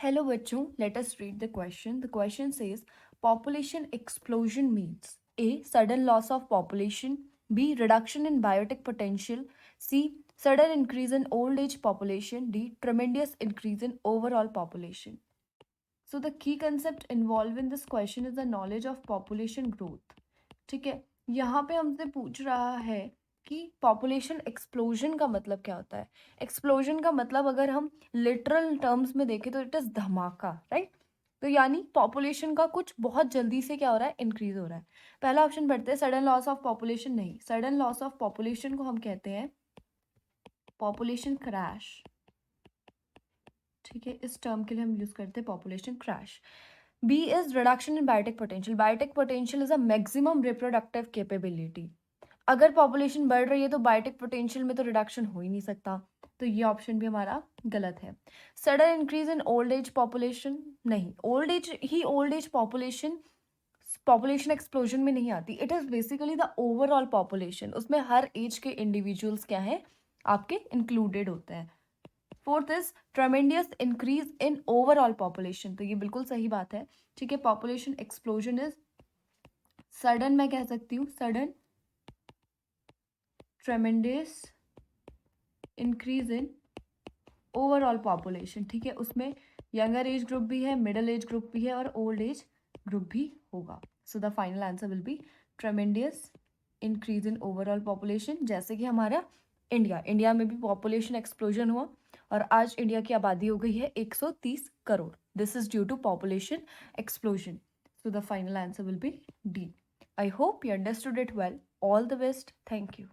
Hello बच्चों, let us read the question. The question says population explosion means A. Sudden loss of population, B. Reduction in biotic potential, C. Sudden increase in old age population, D. Tremendous increase in overall population. So the key concept involved in this question is the knowledge of population growth. ठीक है, यहाँ पे हमसे पूछ रहा है कि population explosion का मतलब क्या होता है. एक्सप्लोजन का मतलब अगर हम लिटरल टर्म्स में देखें तो इट इज धमाका, राइट. तो यानी पॉपुलेशन का कुछ बहुत जल्दी से क्या हो रहा है, इंक्रीज हो रहा है. पहला ऑप्शन पढ़ते हैं, सडन लॉस ऑफ पॉपुलेशन. नहीं, सडन लॉस ऑफ पॉपुलेशन को हम कहते हैं पॉपुलेशन क्रैश. ठीक है, इस टर्म के लिए हम यूज करते हैं population crash. B is reduction in biotic potential. Biotic potential is a maximum reproductive capability. अगर पॉपुलेशन बढ़ रही है तो बायोटिक पोटेंशियल में तो रिडक्शन हो ही नहीं सकता, तो ये ऑप्शन भी हमारा गलत है. Sudden increase in old age population. नहीं, old age population population explosion में नहीं आती. It is basically the overall population. उसमें हर एज के इंडिविजुअल्स क्या है, आपके इंक्लूडेड होते हैं. Fourth is tremendous increase in overall population. तो ये बिल्कुल सही बात है. ठीक है, पॉपुलेशन एक्सप्लोजन इज सडन, मैं कह सकती हूँ sudden tremendous increase in overall population. ठीक है, उसमें यंगर एज ग्रुप भी है, मिडिल एज ग्रुप भी है और ओल्ड एज ग्रुप भी होगा. सो the final answer will B tremendous increase in overall population. जैसे कि हमारा इंडिया में भी पॉपुलेशन एक्सप्लोजन हुआ और आज इंडिया की आबादी हो गई है 130 crore. This is due to population explosion. So the final answer will be D. I hope you understood it well. All the best. Thank you.